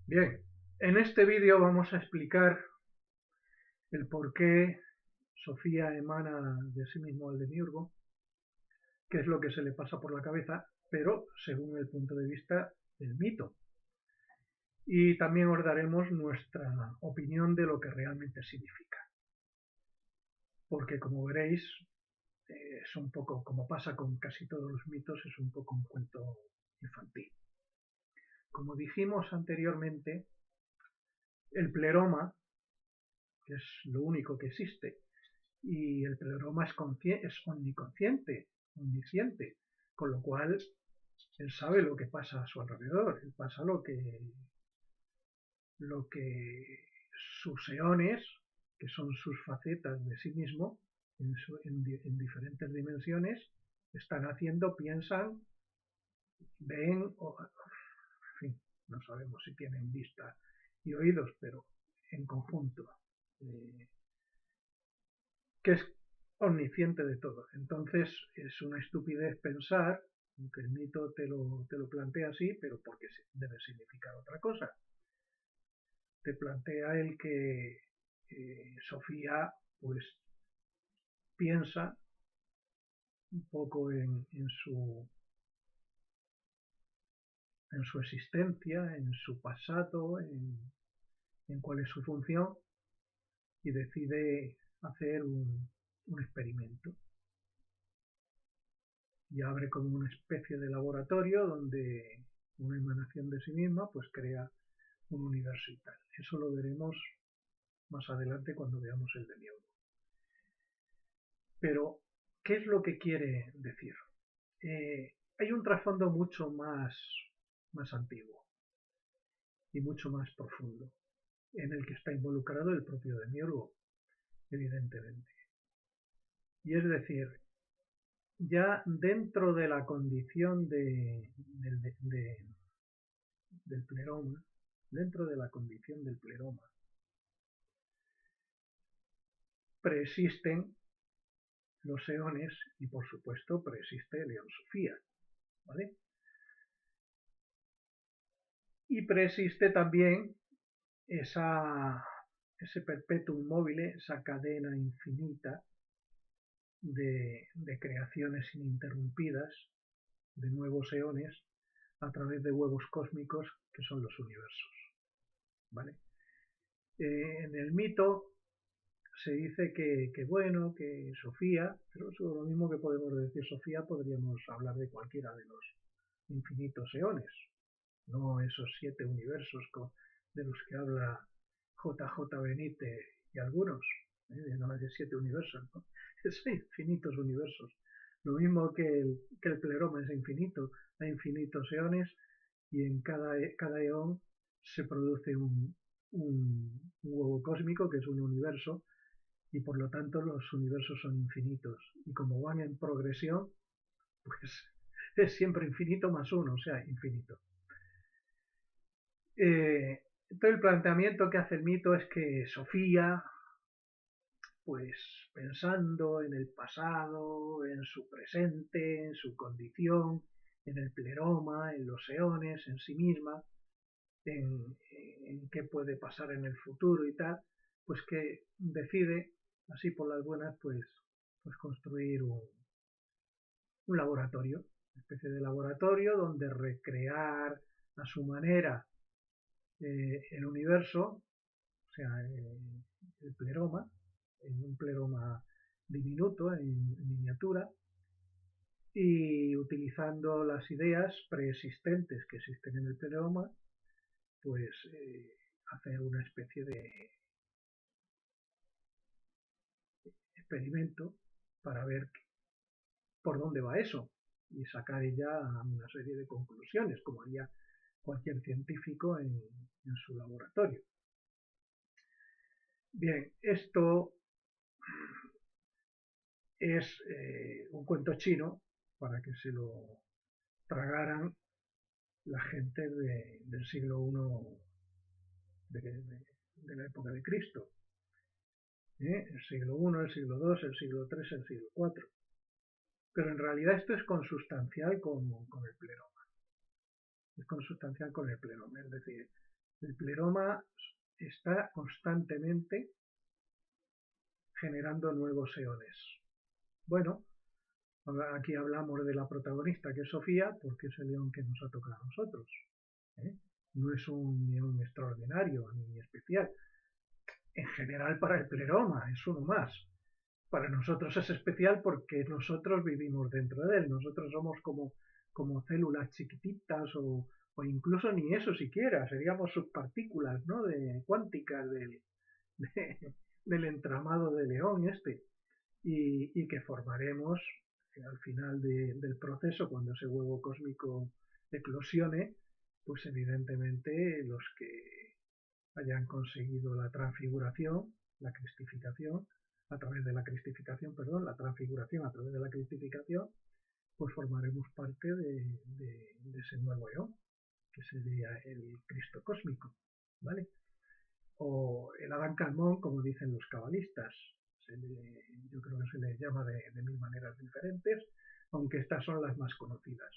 Bien, en este vídeo vamos a explicar el por qué Sofía emana de sí mismo al demiurgo, qué es lo que se le pasa por la cabeza, pero según el punto de vista del mito. Y también os daremos nuestra opinión de lo que realmente significa. Porque como veréis, es un poco, como pasa con casi todos los mitos, es un poco un cuento infantil. Como dijimos anteriormente, el pleroma, que es lo único que existe, y el pleroma es omniconsciente, omnisciente, con lo cual él sabe lo que pasa a su alrededor, él pasa lo que sus eones, que son sus facetas de sí mismo, en diferentes dimensiones, están haciendo, piensan, ven, en fin, no sabemos si tienen vista y oídos, pero en conjunto. Que es omnisciente de todo. Entonces es una estupidez pensar, aunque el mito te lo plantea así, pero porque debe significar otra cosa. Te plantea el que Sofía pues piensa un poco en su existencia, en su pasado, en cuál es su función y decide hacer un experimento. Y abre como una especie de laboratorio donde una emanación de sí misma pues crea un universo y tal. Eso lo veremos más adelante cuando veamos el demiurgo. Pero, ¿qué es lo que quiere decir? Hay un trasfondo mucho más antiguo y mucho más profundo en el que está involucrado el propio demiurgo, evidentemente. Y es decir, ya dentro de la condición del pleroma, dentro de la condición del pleroma, preexisten los eones y por supuesto preexiste el eón Sofía, ¿vale? Y preexiste también ese perpetuum mobile, esa cadena infinita de creaciones ininterrumpidas, de nuevos eones, a través de huevos cósmicos que son los universos, ¿vale? En el mito se dice que bueno, que Sofía, pero eso lo mismo que podemos decir Sofía, podríamos hablar de cualquiera de los infinitos eones, no esos 7 universos de los que habla JJ Benítez y algunos, no es de 7 universos, ¿no? Es infinitos universos. Lo mismo que el pleroma es infinito, hay infinitos eones y en cada eón se produce un huevo cósmico que es un universo y por lo tanto los universos son infinitos y como van en progresión pues es siempre infinito más uno, o sea, infinito. Entonces el planteamiento que hace el mito es que Sofía, pues pensando en el pasado, en su presente, en su condición, en el pleroma, en los eones, en sí misma, en qué puede pasar en el futuro y tal, pues que decide, así por las buenas, pues construir un laboratorio, una especie de laboratorio donde recrear a su manera el universo, o sea, el pleroma, en un pleroma diminuto, en miniatura, y utilizando las ideas preexistentes que existen en el pleroma, pues hacer una especie de experimento para ver por dónde va eso y sacar ya una serie de conclusiones, como haría cualquier científico en su laboratorio. Bien, esto es un cuento chino para que se lo tragaran la gente del siglo I de la época de Cristo. El siglo I, el siglo II, el siglo III, el siglo IV. Pero en realidad esto es consustancial con el pleroma. Es consustancial con el pleroma, es decir, El pleroma está constantemente generando nuevos eones. Bueno, aquí hablamos de la protagonista, que es Sofía, porque es el eón que nos ha tocado a nosotros. ¿eh? No es un eón extraordinario ni especial. En general para el pleroma es uno más. Para nosotros es especial porque nosotros vivimos dentro de él. Nosotros somos como células chiquititas o incluso ni eso siquiera. Seríamos subpartículas, ¿no? Cuánticas del entramado de León este. Y que formaremos al final del proceso, cuando ese huevo cósmico eclosione, pues evidentemente los que hayan conseguido la transfiguración, la cristificación, a través de la cristificación, perdón, la transfiguración a través de la cristificación, pues formaremos parte de ese nuevo eón, que sería el Cristo cósmico, ¿vale? O el Adán Calmón, como dicen los cabalistas. Yo creo que se les llama de mil maneras diferentes, aunque estas son las más conocidas.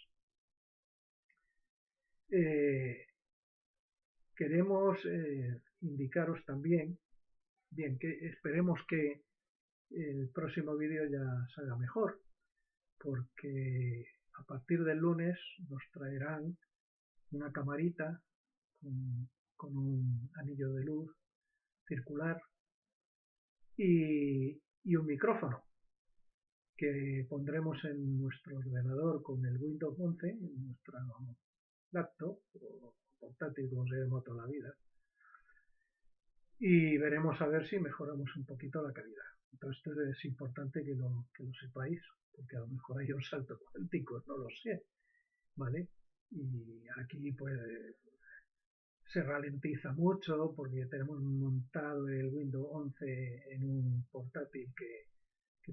Queremos indicaros también, bien, que esperemos que el próximo vídeo ya salga mejor, porque a partir del lunes nos traerán una camarita con un anillo de luz circular y un micrófono que pondremos en nuestro ordenador con el Windows 11, en nuestra laptop o portátil, como se llama toda la vida, y veremos a ver si mejoramos un poquito la calidad. Entonces esto es importante que lo sepáis, porque a lo mejor hay un salto cuántico, no lo sé, ¿vale? Y aquí pues se ralentiza mucho porque tenemos montado el Windows 11 en un portátil que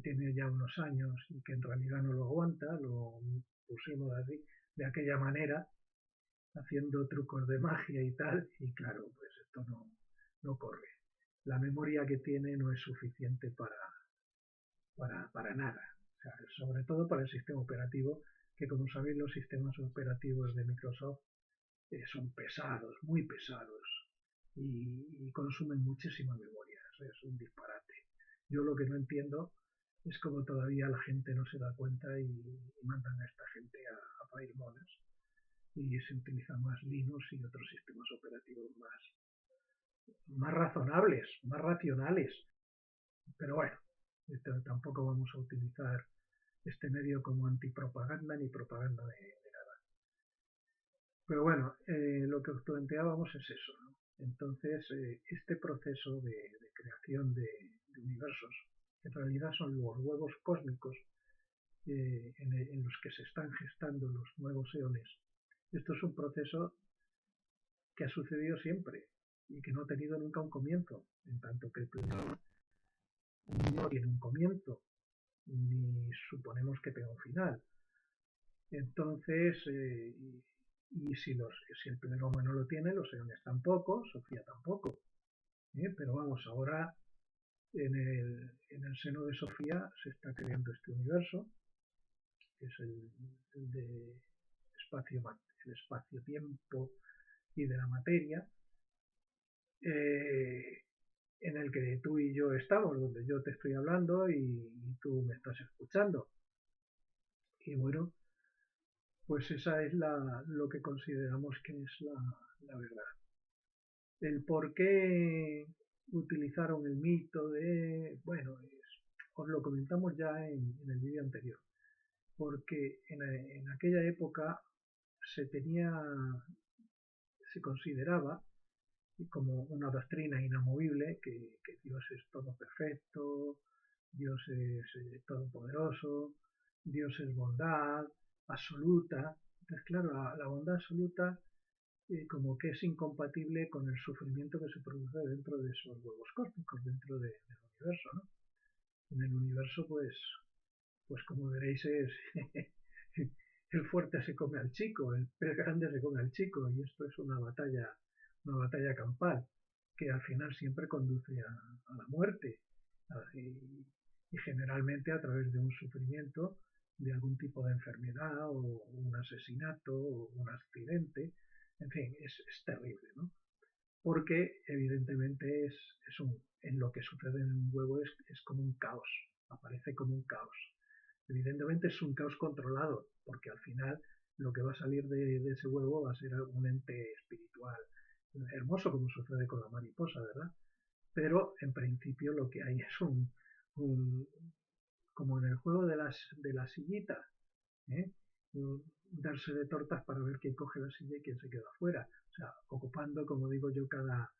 tiene ya unos años y que en realidad no lo aguanta, lo pusimos así, de aquella manera, haciendo trucos de magia y tal, y claro, pues esto no corre. La memoria que tiene no es suficiente para nada, o sea, sobre todo para el sistema operativo, que como sabéis los sistemas operativos de Microsoft son pesados, muy pesados, y consumen muchísima memoria, es un disparate. Yo lo que no entiendo es como todavía la gente no se da cuenta y mandan a esta gente a parir monas y se utilizan más Linux y otros sistemas operativos más razonables, más racionales. Pero bueno, tampoco vamos a utilizar este medio como antipropaganda ni propaganda de nada. Pero bueno, lo que os planteábamos es eso, ¿no? Entonces, este proceso de creación de universos, que en realidad son los huevos cósmicos en los que se están gestando los nuevos eones, esto es un proceso que ha sucedido siempre y que no ha tenido nunca un comienzo, en tanto que el planeta no tiene un comienzo, ni suponemos que tenga un final. Entonces, y si el pleroma no lo tiene, los eones tampoco, Sofía tampoco. Pero vamos, ahora en el seno de Sofía se está creando este universo, que es el de el espacio-tiempo y de la materia, en el que tú y yo estamos, donde yo te estoy hablando y tú me estás escuchando. Y bueno, pues esa es lo que consideramos que es la verdad. El por qué utilizaron el mito bueno, os lo comentamos ya en el vídeo anterior, porque en aquella época se consideraba como una doctrina inamovible que Dios es todo perfecto, Dios es todopoderoso, Dios es bondad absoluta. Entonces, claro, la bondad absoluta como que es incompatible con el sufrimiento que se produce dentro de esos huevos cósmicos, dentro del universo, ¿no? En el universo, pues como veréis, es el fuerte se come al chico, el pez grande se come al chico, y esto es una batalla campal, que al final siempre conduce a la muerte, y generalmente a través de un sufrimiento, de algún tipo de enfermedad, o un asesinato, o un accidente, en fin, es terrible, ¿no? porque evidentemente en lo que sucede en un huevo es como un caos, aparece como un caos. Evidentemente es un caos controlado, porque al final lo que va a salir de ese huevo va a ser un ente espiritual hermoso, como sucede con la mariposa, ¿verdad? Pero en principio lo que hay es un como en el juego de la sillita, ¿eh? Darse de tortas para ver quién coge la silla y quién se queda afuera. O sea, ocupando, como digo yo, cada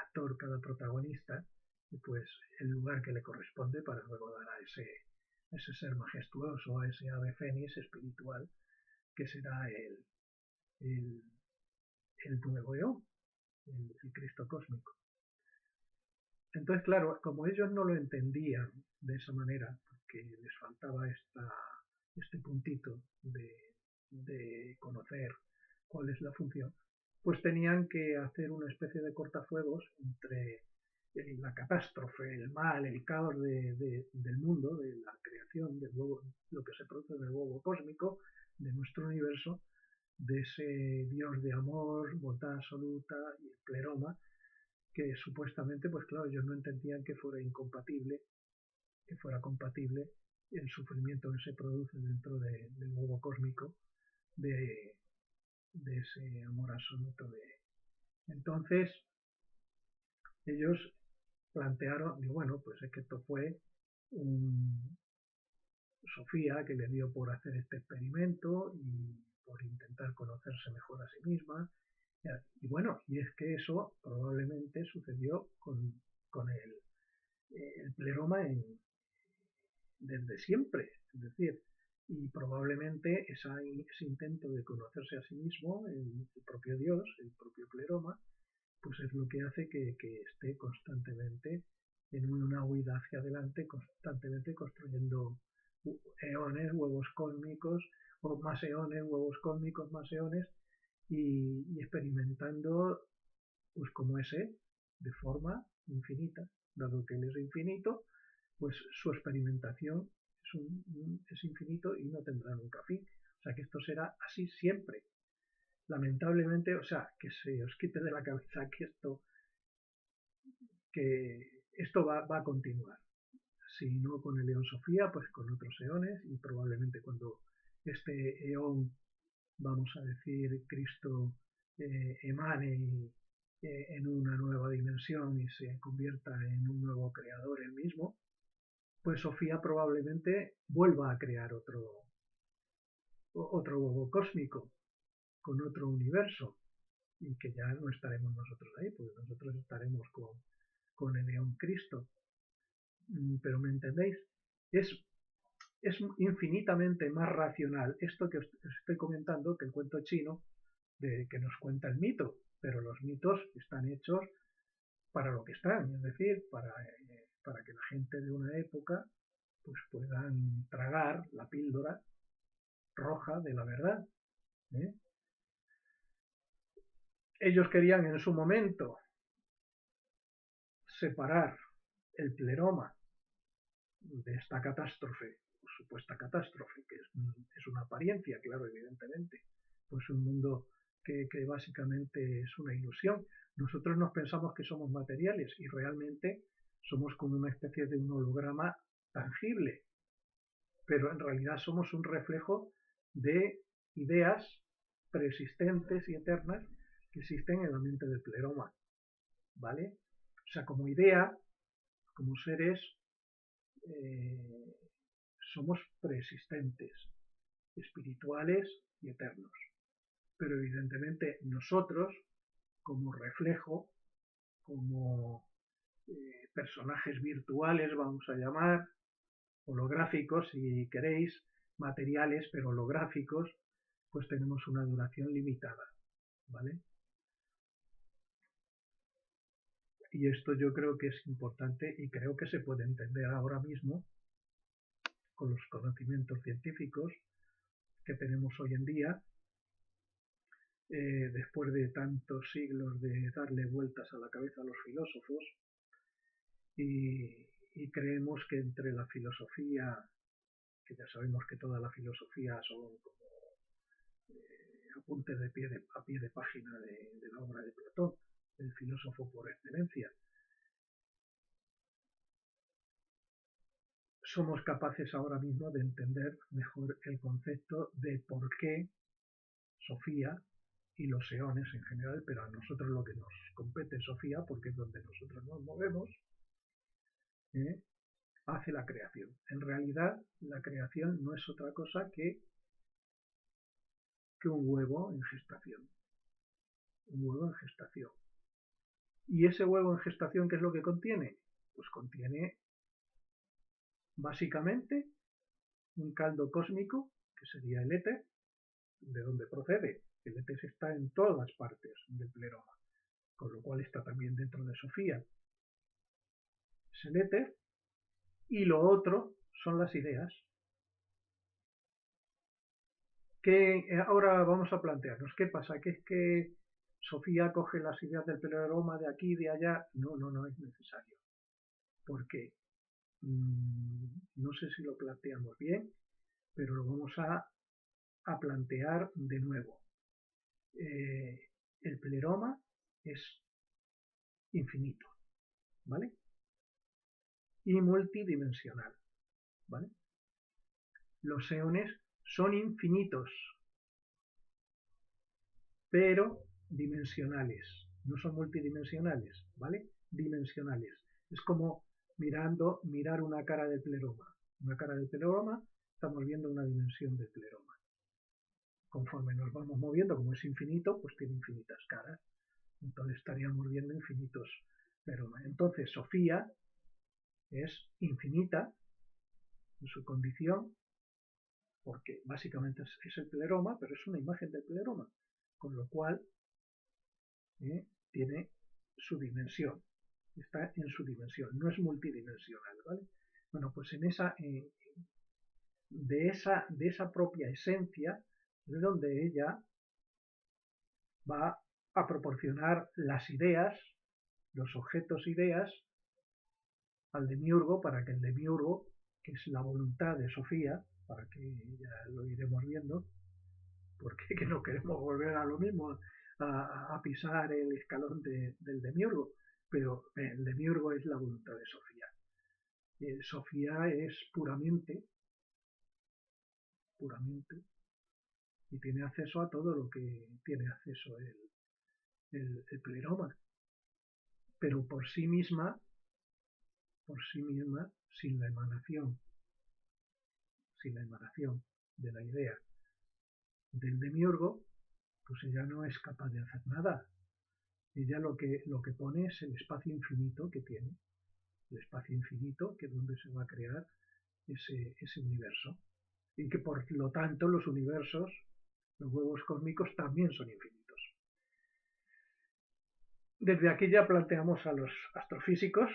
actor, cada protagonista, pues el lugar que le corresponde para luego dar a ese ser majestuoso, a ese ave fénix espiritual, que será el, el nuevo yo, el Cristo cósmico. Entonces, claro, como ellos no lo entendían de esa manera, porque les faltaba este puntito de conocer cuál es la función, pues tenían que hacer una especie de cortafuegos entre la catástrofe, el mal, el caos del mundo, de la creación del huevo, lo que se produce en el huevo cósmico, de nuestro universo, de ese Dios de amor, bondad absoluta y el pleroma, que supuestamente, pues claro, ellos no entendían que fuera incompatible, que fuera compatible el sufrimiento que se produce dentro del huevo cósmico, de, de ese amor absoluto. Entonces, ellos plantearon, y bueno, pues es que esto fue Sofía que le dio por hacer este experimento y por intentar conocerse mejor a sí misma. Y bueno, y es que eso probablemente sucedió con el pleroma desde siempre, es decir, y probablemente ese intento de conocerse a sí mismo, el propio Dios, el propio pleroma, pues es lo que hace que esté constantemente en una huida hacia adelante, constantemente construyendo eones, huevos cósmicos, o más eones, huevos cósmicos, más eones, y experimentando pues como ese, de forma infinita, dado que él es infinito, pues su experimentación es infinito y no tendrá nunca fin. O sea que esto será así siempre. Lamentablemente, o sea, que se os quite de la cabeza que esto va a continuar. Si no con el eón Sofía, pues con otros eones y probablemente cuando este eón, vamos a decir, Cristo emane en una nueva dimensión y se convierta en un nuevo creador él mismo, pues Sofía probablemente vuelva a crear otro huevo cósmico con otro universo y que ya no estaremos nosotros ahí, porque nosotros estaremos con el León Cristo. Pero ¿me entendéis? Es infinitamente más racional esto que os estoy comentando que el cuento chino que nos cuenta el mito, pero los mitos están hechos para lo que están, es decir, para que la gente de una época pues puedan tragar la píldora roja de la verdad. ¿eh? Ellos querían en su momento separar el pleroma de esta catástrofe, supuesta catástrofe, que es una apariencia, claro, evidentemente, pues un mundo que básicamente es una ilusión. Nosotros nos pensamos que somos materiales y realmente somos como una especie de un holograma tangible, pero en realidad somos un reflejo de ideas preexistentes y eternas que existen en la mente del pleroma, ¿vale? O sea, como idea, como seres, eh, somos preexistentes, espirituales y eternos. Pero evidentemente nosotros, como reflejo, como personajes virtuales, vamos a llamar, holográficos si queréis, materiales pero holográficos, pues tenemos una duración limitada, ¿vale? Y esto yo creo que es importante y creo que se puede entender ahora mismo con los conocimientos científicos que tenemos hoy en día, después de tantos siglos de darle vueltas a la cabeza a los filósofos, y creemos que entre la filosofía, que ya sabemos que toda la filosofía son como apuntes a pie de página de la obra de Platón, filósofo por excelencia. Somos capaces ahora mismo de entender mejor el concepto de por qué Sofía y los eones en general, pero a nosotros lo que nos compete es Sofía, porque es donde nosotros nos movemos, hace la creación. En realidad, la creación no es otra cosa que un huevo en gestación. Un huevo en gestación. ¿Y ese huevo en gestación qué es lo que contiene? Pues contiene básicamente un caldo cósmico, que sería el éter. ¿De dónde procede? El éter está en todas partes del pleroma, con lo cual está también dentro de Sofía. Es el éter, y lo otro son las ideas. Que ahora vamos a plantearnos, ¿qué pasa? ¿Que es que Sofía coge las ideas del pleroma de aquí y de allá? No, no es necesario. Porque no sé si lo planteamos bien, pero lo vamos a plantear de nuevo. El pleroma es infinito, ¿vale? Y multidimensional, ¿vale? Los eones son infinitos, pero dimensionales, no son multidimensionales, ¿vale? Dimensionales. Es como mirar una cara del pleroma. Una cara del pleroma, estamos viendo una dimensión del pleroma. Conforme nos vamos moviendo, como es infinito, pues tiene infinitas caras. Entonces estaríamos viendo infinitos pleromas. Entonces Sofía es infinita en su condición, porque básicamente es el pleroma, pero es una imagen del pleroma, con lo cual tiene su dimensión, está en su dimensión, no es multidimensional, ¿vale? Bueno, pues de esa propia esencia de donde ella va a proporcionar las ideas, los objetos ideas, al demiurgo, para que el demiurgo, que es la voluntad de Sofía, para que ya lo iremos viendo, porque que no queremos volver a lo mismo, a pisar el escalón del demiurgo, pero el demiurgo es la voluntad de Sofía. Sofía es puramente, y tiene acceso a todo lo que tiene acceso el pleroma, pero por sí misma, sin la emanación de la idea del demiurgo, pues ella no es capaz de hacer nada. Ella lo que pone es el espacio infinito que tiene, el espacio infinito, que es donde se va a crear ese universo. Y que por lo tanto los universos, los huevos cósmicos, también son infinitos. Desde aquí ya planteamos a los astrofísicos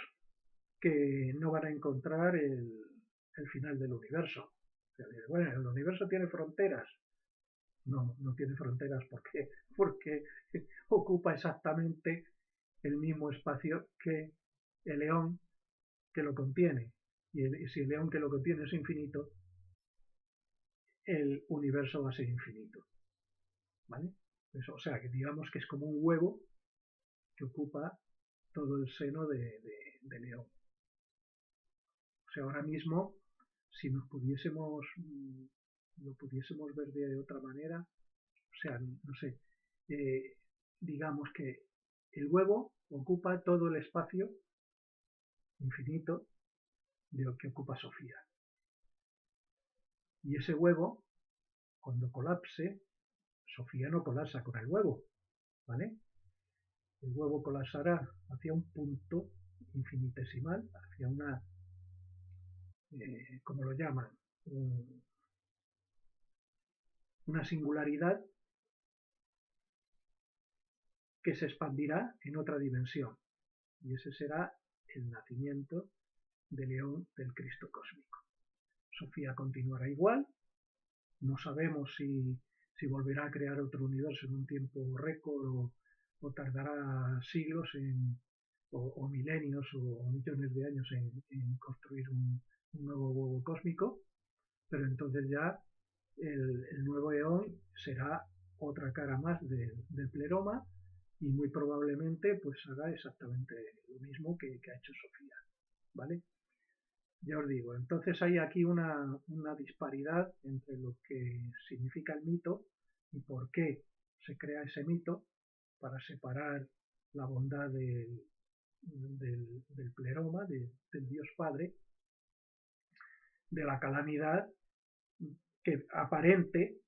que no van a encontrar el final del universo. O sea, bueno, el universo tiene fronteras. No tiene fronteras. ¿Por qué? Porque ocupa exactamente el mismo espacio que el eón que lo contiene. Y si el eón que lo contiene es infinito, el universo va a ser infinito. ¿Vale? Eso, o sea, que digamos que es como un huevo que ocupa todo el seno de León. O sea, ahora mismo, si lo pudiésemos ver de otra manera, o sea, no sé, digamos que el huevo ocupa todo el espacio infinito de lo que ocupa Sofía. Y ese huevo, cuando colapse, Sofía no colapsa con el huevo, ¿vale? El huevo colapsará hacia un punto infinitesimal, hacia una, ¿cómo lo llaman? Una singularidad que se expandirá en otra dimensión. Y ese será el nacimiento de León del Cristo cósmico. Sofía continuará igual, no sabemos si volverá a crear otro universo en un tiempo récord o tardará siglos o milenios o millones de años en construir un nuevo huevo cósmico, pero entonces ya el nuevo eón será otra cara más del pleroma, y muy probablemente pues haga exactamente lo mismo que ha hecho Sofía, ¿vale? Ya os digo, entonces hay aquí una disparidad entre lo que significa el mito y por qué se crea ese mito para separar la bondad del pleroma, del Dios Padre, de la calamidad que aparente,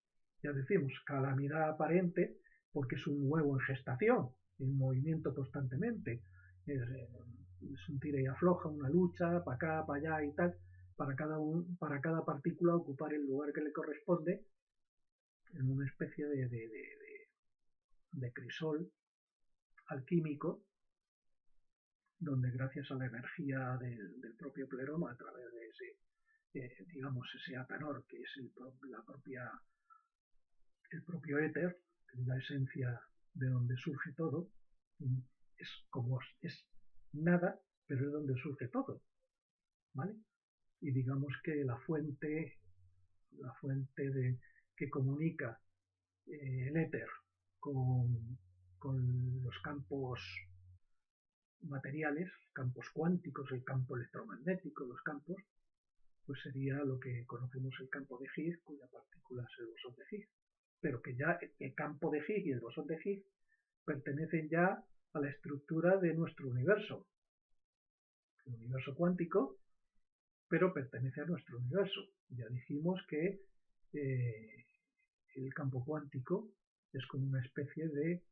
ya decimos, calamidad aparente, porque es un huevo en gestación, en movimiento constantemente. Es un tira y afloja, una lucha, para acá, para allá y tal, para cada partícula ocupar el lugar que le corresponde en una especie de crisol alquímico, donde gracias a la energía del propio pleroma, a través de ese, digamos, ese atanor, que es el propio éter, que es la esencia de donde surge todo, es como es nada, pero es donde surge todo, ¿vale? Y digamos que la fuente que comunica el éter con los campos materiales, campos cuánticos, el campo electromagnético, los campos, pues sería lo que conocemos el campo de Higgs, cuya partícula es el bosón de Higgs. Pero que ya el campo de Higgs y el bosón de Higgs pertenecen ya a la estructura de nuestro universo. El universo cuántico, pero pertenece a nuestro universo. Ya dijimos que el campo cuántico es como una especie de,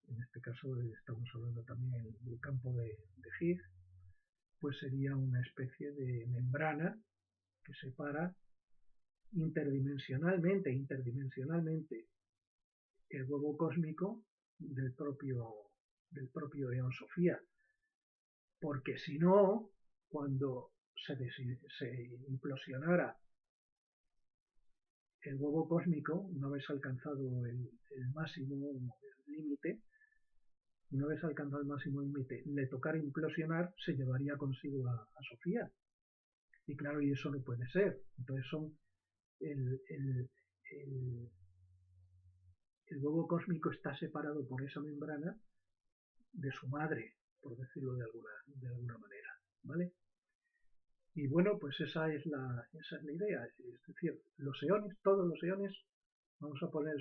en este caso estamos hablando también del campo de Higgs, pues sería una especie de membrana que separa interdimensionalmente el huevo cósmico del propio Eón Sofía, porque si no, cuando se implosionara el huevo cósmico, una vez alcanzado el máximo límite, le tocara implosionar, se llevaría consigo a Sofía. Y claro, y eso no puede ser. Entonces el, el, el, el huevo cósmico está separado por esa membrana de su madre, por decirlo de alguna manera, ¿vale? Y bueno, pues esa es la idea, es decir, los eones, todos los eones, vamos a poner,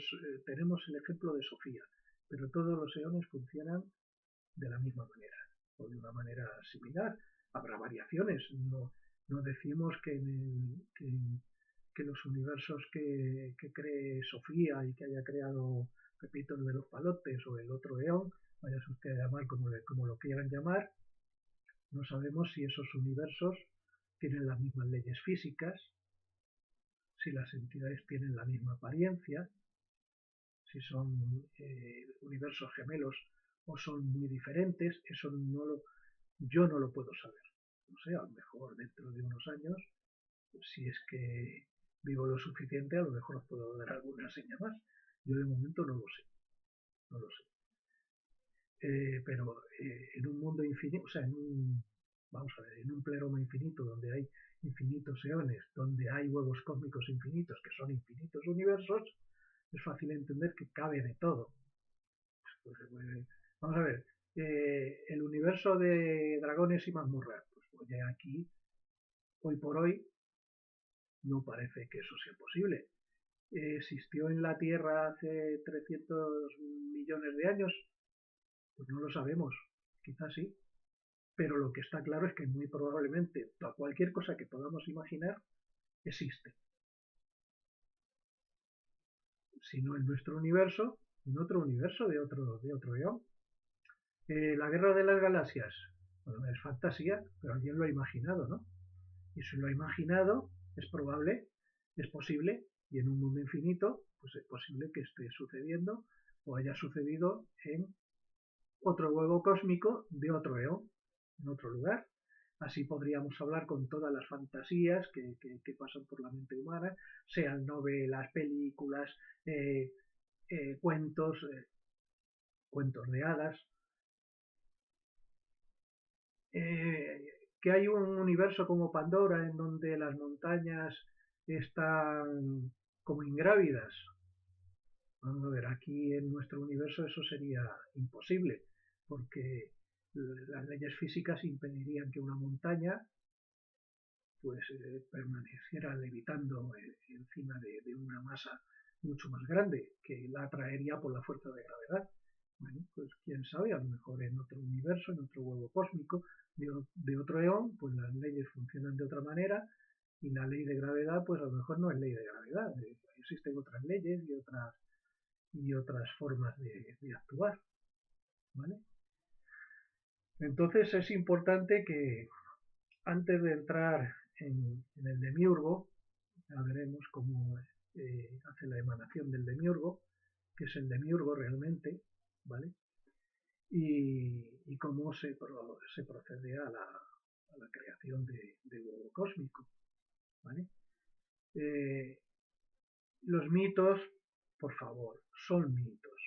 tenemos el ejemplo de Sofía, pero todos los eones funcionan de la misma manera, o de una manera similar. Habrá variaciones, no decimos que los universos que cree Sofía y que haya creado Pepito de los Palotes o el otro eón, vaya usted a llamar como lo quieran llamar, no sabemos si esos universos tienen las mismas leyes físicas, si las entidades tienen la misma apariencia, si son universos gemelos o son muy diferentes, eso yo no lo puedo saber. No sé, a lo mejor dentro de unos años, si es que vivo lo suficiente, a lo mejor os puedo dar alguna seña más. Yo de momento no lo sé. Pero en un mundo infinito, o sea, vamos a ver, en un pleroma infinito donde hay infinitos eones, donde hay huevos cósmicos infinitos, que son infinitos universos, es fácil entender que cabe de todo. Pues, vamos a ver, el universo de dragones y mazmorras, pues ya aquí, hoy por hoy, no parece que eso sea posible. ¿Existió en la Tierra hace 300 millones de años? Pues no lo sabemos, quizás sí, pero lo que está claro es que muy probablemente cualquier cosa que podamos imaginar existe. Si no en nuestro universo, en otro universo de otro eón. La guerra de las galaxias, bueno, es fantasía, pero alguien lo ha imaginado, ¿no? Y si lo ha imaginado, es probable, es posible, y en un mundo infinito, pues es posible que esté sucediendo o haya sucedido en otro huevo cósmico de otro eón, en otro lugar. Así podríamos hablar con todas las fantasías que pasan por la mente humana, sean novelas, películas, cuentos, cuentos de hadas. Que hay un universo como Pandora en donde las montañas están como ingrávidas. Vamos a ver, aquí en nuestro universo eso sería imposible, porque las leyes físicas impedirían que una montaña pues permaneciera levitando encima de una masa mucho más grande, que la atraería por la fuerza de gravedad. Bueno, pues quién sabe, a lo mejor en otro universo, en otro huevo cósmico, de otro eón, pues las leyes funcionan de otra manera y la ley de gravedad, pues a lo mejor no es ley de gravedad, existen otras leyes y otras formas de actuar, ¿vale? Entonces es importante que antes de entrar en el demiurgo, ya veremos cómo hace la emanación del demiurgo, que es el demiurgo realmente, ¿vale? Y cómo se procede a la creación de huevo cósmico, ¿vale? Los mitos, por favor, son mitos.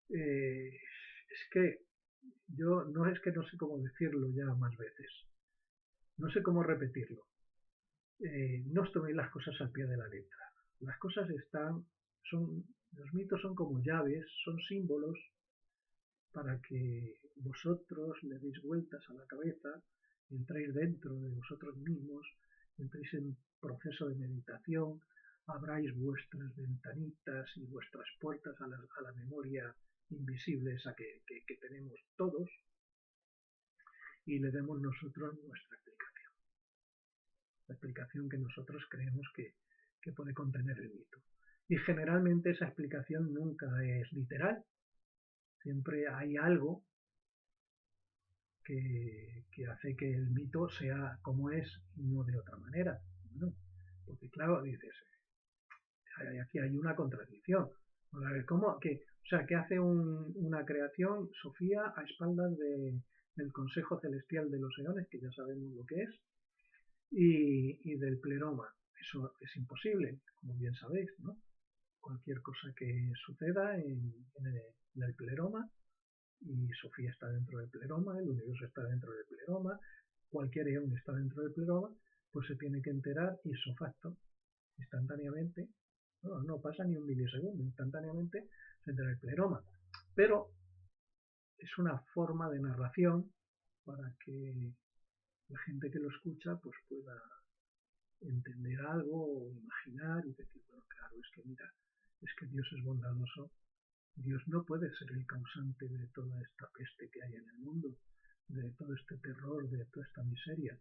Es que yo no es que no sé cómo decirlo ya más veces, no sé cómo repetirlo. No os toméis las cosas al pie de la letra. Las cosas los mitos son como llaves, son símbolos para que vosotros le deis vueltas a la cabeza, entréis dentro de vosotros mismos, entréis en proceso de meditación, abráis vuestras ventanitas y vuestras puertas a la memoria invisible esa que tenemos todos y le demos nosotros nuestra explicación. La explicación que nosotros creemos que puede contener el mito. Y generalmente esa explicación nunca es literal. Siempre hay algo que hace que el mito sea como es y no de otra manera. Bueno, porque claro, dices, aquí hay una contradicción. ¿Cómo? ¿Qué hace una creación, Sofía, a espaldas del Consejo Celestial de los Eones, que ya sabemos lo que es, y del pleroma? Eso es imposible, como bien sabéis, ¿no? Cualquier cosa que suceda en el pleroma, y Sofía está dentro del pleroma, el universo está dentro del pleroma, cualquier eón está dentro del pleroma, pues se tiene que enterar ipso facto, instantáneamente, no pasa ni un milisegundo, instantáneamente se entera el pleroma. Pero es una forma de narración para que la gente que lo escucha pues pueda entender algo o imaginar y decir, bueno, claro, es que mira, es que Dios es bondadoso. Dios no puede ser el causante de toda esta peste que hay en el mundo, de todo este terror, de toda esta miseria.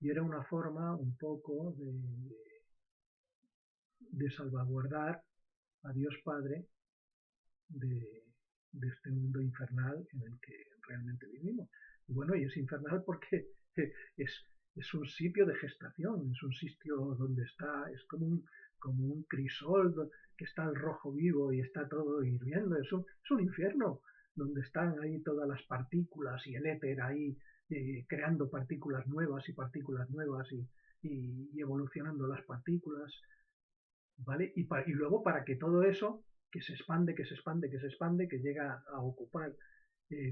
Y era una forma un poco de salvaguardar a Dios Padre de este mundo infernal en el que realmente vivimos. Y bueno, y es infernal porque es un sitio de gestación, es un sitio donde está, es como un crisol que está el rojo vivo y está todo hirviendo, es un infierno donde están ahí todas las partículas y el éter ahí creando partículas nuevas y evolucionando las partículas, ¿vale? Y luego para que todo eso, que se expande, que llega a ocupar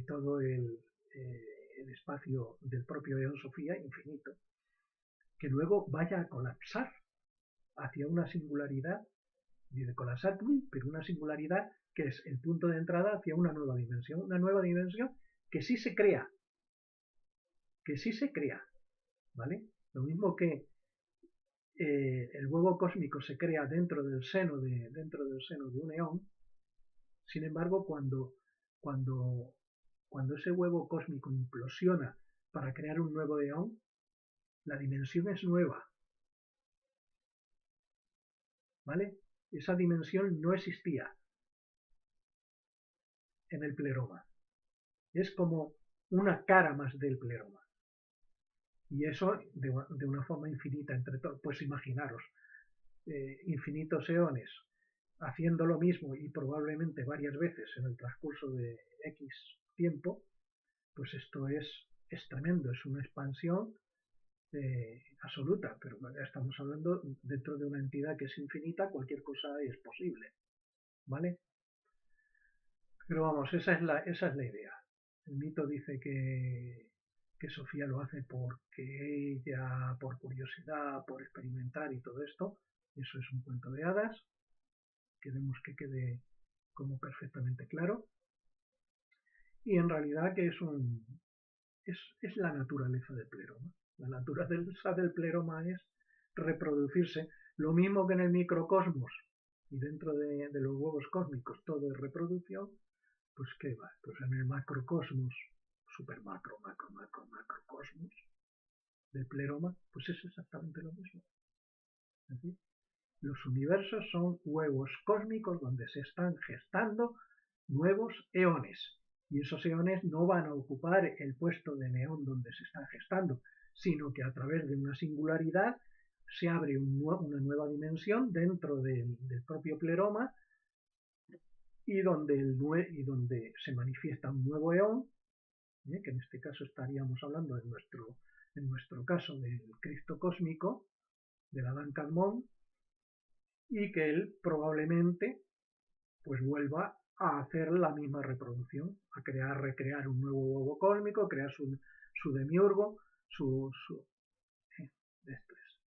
todo el espacio del propio Eón Sofía infinito, que luego vaya a colapsar hacia una singularidad, de colapsar, pero una singularidad que es el punto de entrada hacia una nueva dimensión que sí se crea, ¿vale? Lo mismo que el huevo cósmico se crea dentro del seno de un eón. Sin embargo, cuando ese huevo cósmico implosiona para crear un nuevo eón, la dimensión es nueva, ¿vale? Esa dimensión no existía en el pleroma. Es como una cara más del pleroma. Y eso de una forma infinita entre todos. Pues imaginaros, infinitos eones haciendo lo mismo y probablemente varias veces en el transcurso de X tiempo, pues esto es tremendo, es una expansión absoluta, pero ya estamos hablando dentro de una entidad que es infinita, cualquier cosa es posible, ¿vale? Pero vamos, esa es la idea. El mito dice que Sofía lo hace porque ella, por curiosidad, por experimentar y todo esto, eso es un cuento de hadas, queremos que quede como perfectamente claro. Y en realidad que es la naturaleza del pleroma. La naturaleza del pleroma es reproducirse, lo mismo que en el microcosmos y dentro de los huevos cósmicos todo es reproducción, pues ¿qué va? Pues en el macrocosmos, super macrocosmos del pleroma, pues es exactamente lo mismo. Es decir, los universos son huevos cósmicos donde se están gestando nuevos eones. Y esos eones no van a ocupar el puesto de neón donde se están gestando, sino que a través de una singularidad se abre una nueva dimensión dentro del propio pleroma y donde se manifiesta un nuevo eón, que en este caso estaríamos hablando en nuestro caso del Cristo cósmico, del Adán Kadmón, y que él probablemente pues vuelva a hacer la misma reproducción, a recrear un nuevo huevo cósmico, crear su demiurgo, esto es,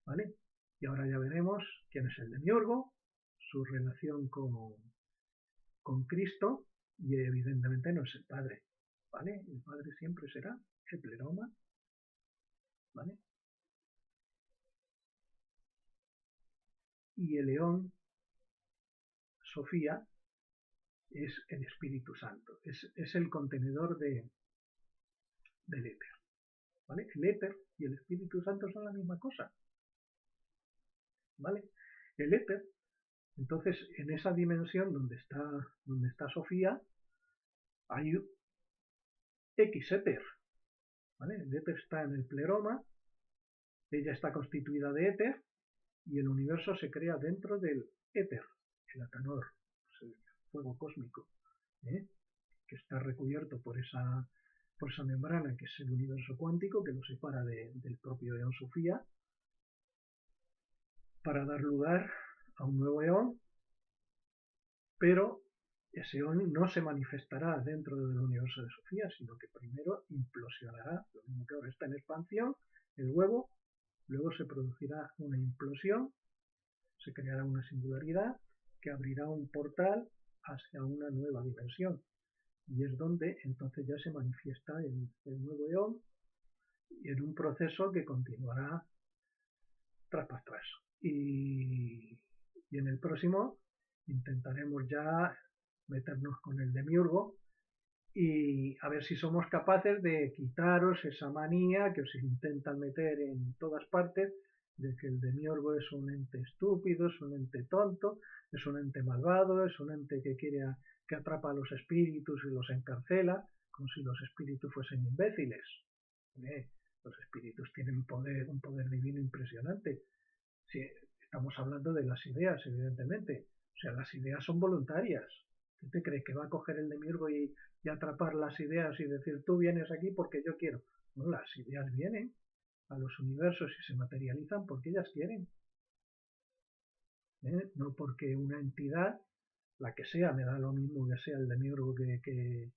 ¿vale? Y ahora ya veremos quién es el demiurgo, su relación con Cristo, y evidentemente no es el Padre, ¿vale? El Padre siempre será el pleroma, ¿vale? Y el león, Sofía, es el Espíritu Santo, es el contenedor del éter, ¿vale? El éter y el Espíritu Santo son la misma cosa, ¿vale? El éter, entonces, en esa dimensión donde está Sofía, hay X éter, ¿vale? El éter está en el pleroma, ella está constituida de éter, y el universo se crea dentro del éter, el atanor, el fuego cósmico, ¿eh? Que está recubierto por esa membrana que es el universo cuántico que lo separa del propio eón Sofía, para dar lugar a un nuevo eón, pero ese eón no se manifestará dentro del universo de Sofía, sino que primero implosionará, lo mismo que ahora está en expansión, el huevo, luego se producirá una implosión, se creará una singularidad que abrirá un portal hacia una nueva dimensión. Y es donde entonces ya se manifiesta el nuevo eón y en un proceso que continuará tras. Y en el próximo intentaremos ya meternos con el demiurgo y a ver si somos capaces de quitaros esa manía que os intentan meter en todas partes de que el demiurgo es un ente estúpido, es un ente tonto, es un ente malvado, es un ente que atrapa a los espíritus y los encarcela, como si los espíritus fuesen imbéciles. Los espíritus tienen un poder divino impresionante. Sí, estamos hablando de las ideas, evidentemente. O sea, las ideas son voluntarias. ¿Tú te crees que va a coger el demiurgo y atrapar las ideas y decir tú vienes aquí porque yo quiero? No, las ideas vienen a los universos y se materializan porque ellas quieren. No porque una entidad, la que sea, me da lo mismo que sea el demiurgo que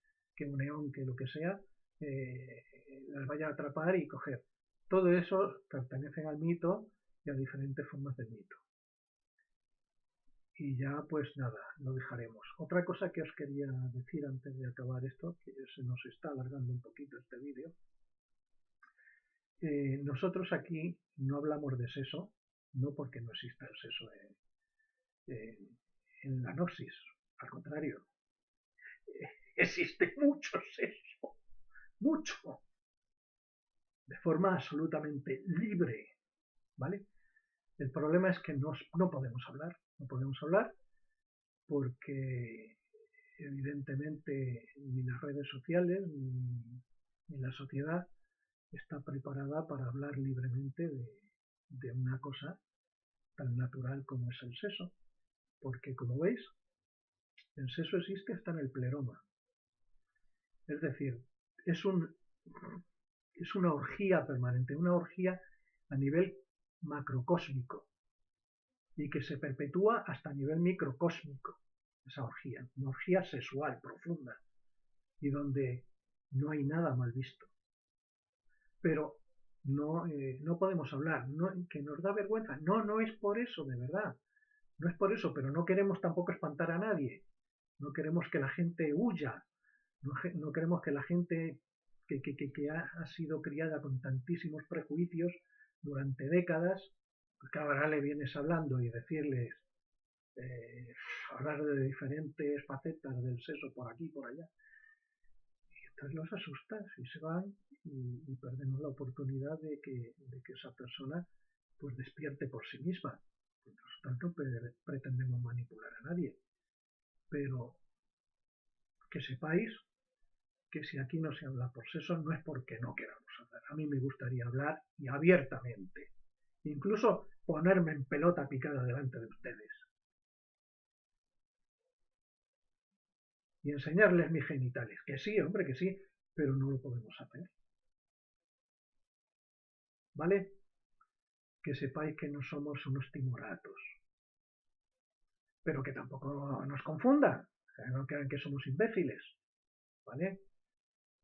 un eón, que lo que sea, las vaya a atrapar y coger. Todo eso pertenece al mito y a diferentes formas del mito. Y ya pues nada, lo dejaremos. Otra cosa que os quería decir antes de acabar esto, que se nos está alargando un poquito este vídeo. Nosotros aquí no hablamos de sexo, no porque no exista el sexo en la gnosis, al contrario, existe mucho sexo, mucho, de forma absolutamente libre, ¿vale? El problema es que no podemos hablar porque evidentemente ni las redes sociales ni la sociedad está preparada para hablar libremente de una cosa tan natural como es el sexo, porque como veis, el sexo existe hasta en el pleroma. Es decir, es una orgía permanente, una orgía a nivel macrocósmico y que se perpetúa hasta a nivel microcósmico, esa orgía, una orgía sexual profunda y donde no hay nada mal visto. Pero no podemos hablar, que nos da vergüenza. No es por eso, de verdad. No es por eso, pero no queremos tampoco espantar a nadie. No queremos que la gente huya. No queremos que la gente que ha sido criada con tantísimos prejuicios durante décadas, pues que ahora le vienes hablando y decirles, hablar de diferentes facetas del sexo por aquí y por allá. Y entonces los asustas y se van y perdemos la oportunidad de que esa persona pues despierte por sí misma. Por lo tanto, pretendemos manipular a nadie. Pero que sepáis que si aquí no se habla por sexo no es porque no queramos hablar. A mí me gustaría hablar y abiertamente. Incluso ponerme en pelota picada delante de ustedes. Y enseñarles mis genitales. Que sí, hombre, que sí, pero no lo podemos hacer. ¿Vale? Que sepáis que no somos unos timoratos. Pero que tampoco nos confundan. Que no crean que somos imbéciles. ¿Vale?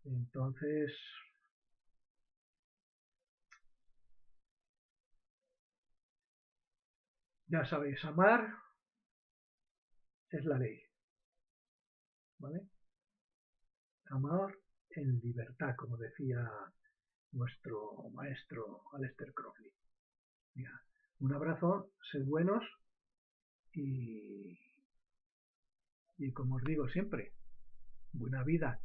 Entonces, ya sabéis, amar es la ley. ¿Vale? Amar en libertad, como decía nuestro maestro Aleister Crowley. Mira, un abrazo, sed buenos y como os digo siempre, buena vida.